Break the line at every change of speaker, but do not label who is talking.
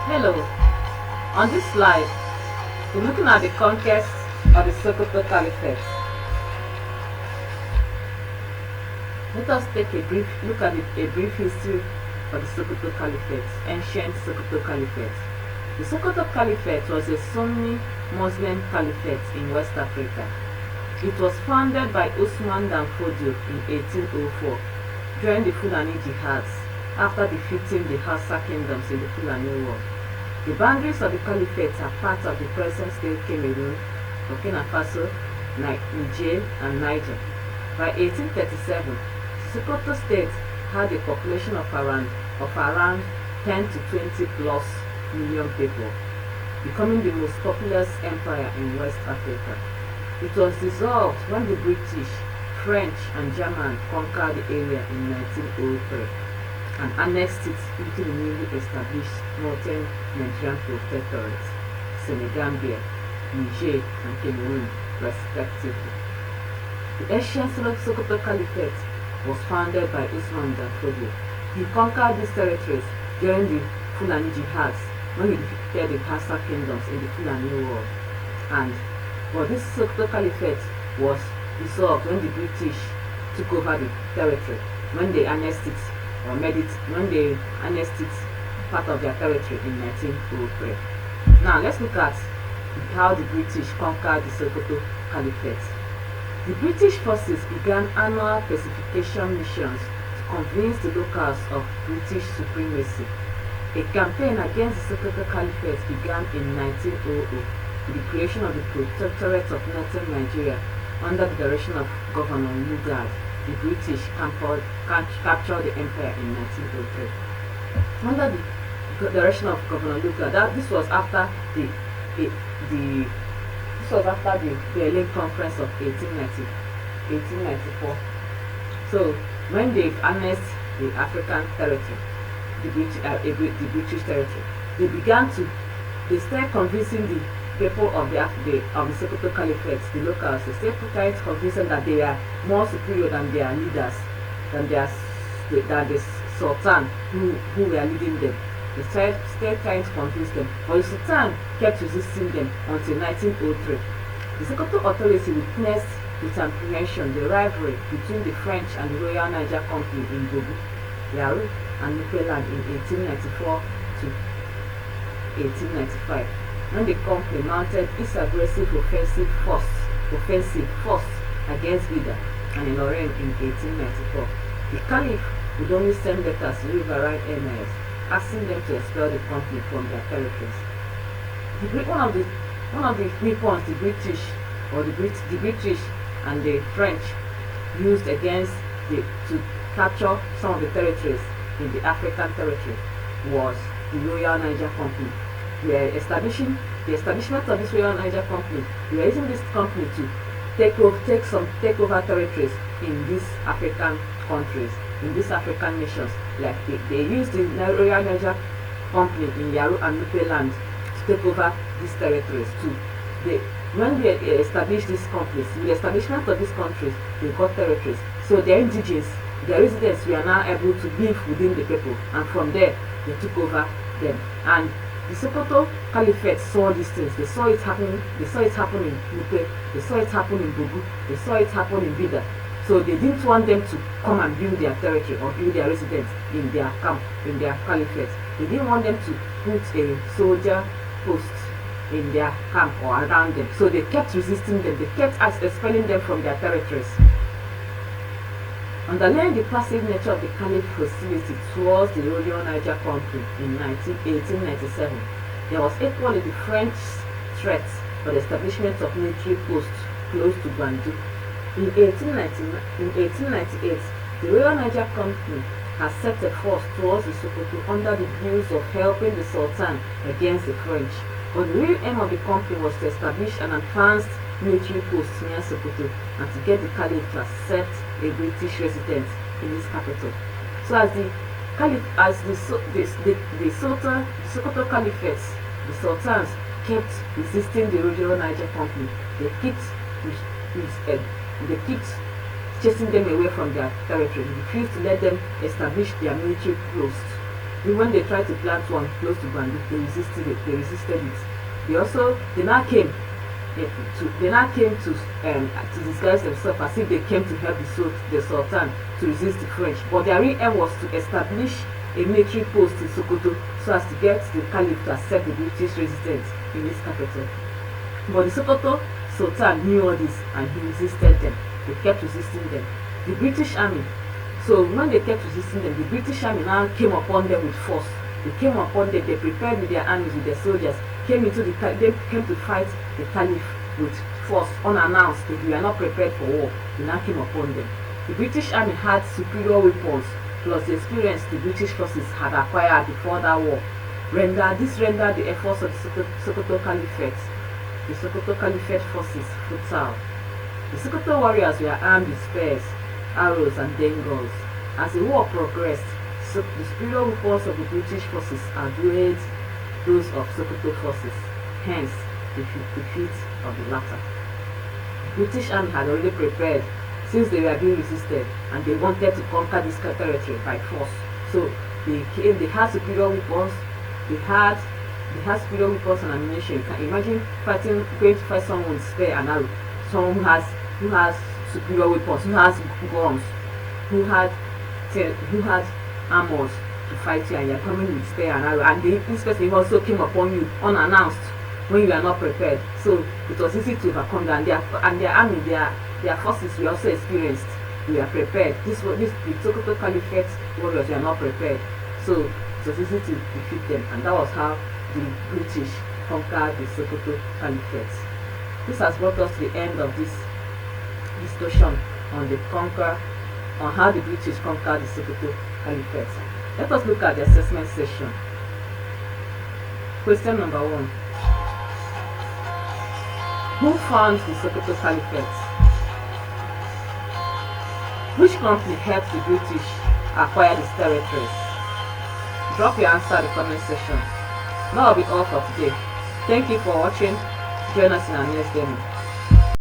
Hello, on this slide, we're looking at the conquest of the Sokoto caliphate. Let us take a brief look at a brief history of the Sokoto caliphate, ancient Sokoto caliphate. The Sokoto caliphate was a Sunni Muslim caliphate in West Africa. It was founded by Usman Dan Fodio in 1804 during the Fulani Jihads after defeating the Hausa kingdoms in the Fulani War. The boundaries of the caliphate are part of the present-day Cameroon, Burkina Faso, Niger, and Niger. By 1837, Sokoto state had a population of around 10 to 20 plus million people, becoming the most populous empire in West Africa. It was dissolved when the British, French, and German conquered the area in 1903 and annexed it into the newly established northern Nigerian protectorates, Senegambia, Niger, and Cameroon, respectively. The ancient Sokoto Caliphate was founded by Usman Dan Fodio. He conquered these territories during the Fulani Jihads when he defeated the Hausa kingdoms in the Fulani War. But this Sokoto Caliphate was dissolved when the British took over the territory, when they annexed it part of their territory in 1903. Now let's look at how the British conquered the Sokoto Caliphate. The British forces began annual pacification missions to convince the locals of British supremacy. A campaign against the Sokoto Caliphate began in 1900 with the creation of the Protectorate of Northern Nigeria under the direction of Governor Lugard. The British captured the empire in 1903. Under the direction of Governor Lugard, this was after the Berlin Conference of 1894. So when they annexed the African territory, the British territory, they started convincing the people of the Sokoto Caliphate, the locals. They started trying to convince them that they are more superior than their leaders, than the Sultan who were leading them. They started trying to convince them, but the Sultan kept resisting them until 1903. The Sokoto authority witnessed with apprehension the rivalry between the French and the Royal Niger Company in Bogu, Yaru, and Nupeland in 1894 to 1895, when the company mounted its aggressive offensive force against Ida and Ilorin in 1894. The Caliph would only send letters to riverine emirs, asking them to expel the company from their territories. One of the weapons the British and the French used against to capture some of the territories in the African territory was the Royal Niger Company. The establishment of this Royal Niger Company, we are using this company to take over territories in these African countries, in these African nations. Like they used the Royal Niger Company in Yaru and Nupe land to take over these territories too. When they established these companies, with the establishment of these countries, they got territories. So their indigenes, their residents were now able to live within the people, and from there they took over them. And the Sokoto Caliphate saw these things. They saw it happening. They saw it happen in Nupe. They saw it happen in Bogu. They saw it happen in Bida. So they didn't want them to come and build their territory or build their residence in their camp, in their caliphate. They didn't want them to put a soldier post in their camp or around them. So they kept resisting them. They kept expelling them from their territories. Underlying the passive nature of the Caliph hostility towards the Royal Niger Company in 1897, there was equally the French threat for the establishment of military posts close to Banjul. In 1898, the Royal Niger Company has set a force towards the Sokoto under the guise of helping the Sultan against the French. But the real aim of the company was to establish an advanced military post near Sokoto and to get the Caliph to accept a British resident in his capital. So as the Sokoto Caliphate, the Sultans kept resisting the Royal Niger Company. They kept chasing them away from their territory. They refused to let them establish their military posts Even when they tried to plant one close to Bandu, they resisted it. They now came to disguise themselves as if they came to help the Sultan to resist the French. But their real aim was to establish a military post in Sokoto so as to get the Caliph to accept the British resistance in his capital. But the Sokoto Sultan knew all this and he resisted them. They kept resisting them. The British army, so when they kept resisting them, the British army now came upon them with force. They came upon them, they prepared with their armies, with their soldiers, they came to fight the Caliph with force, unannounced. They were not prepared for war. They now came upon them. The British army had superior weapons, plus the experience the British forces had acquired before that war. This rendered the efforts of the Sokoto Caliphate forces futile. The Sokoto warriors were armed with spears, arrows, and dangles. As the war progressed, the superior weapons of the British forces outweighed those of Sokoto forces, hence the defeat of the latter. The British army had already prepared since they were being resisted and they wanted to conquer this territory by force. So they had superior weapons, they had superior weapons and ammunition. You can imagine going to fight someone with spear and arrow, someone who has superior weapons, who has guns, who had armors to fight you, and you're coming with spear and arrow, and this person also came upon you unannounced when you are not prepared. So it was easy to overcome them, and their army, their forces were also experienced. They were prepared. The Sokoto Caliphate warriors were not prepared, so it was easy to defeat them, and that was how the British conquered the Sokoto Caliphate. This has brought us to the end of this discussion on how the British conquered the Sokoto Caliphate. Let us look at the assessment section. Question number 1. Who founded the Sokoto Caliphate? Which company helped the British acquire these territories? Drop your answer in the comment section. That will be all for today. Thank you for watching. Join us in our next demo.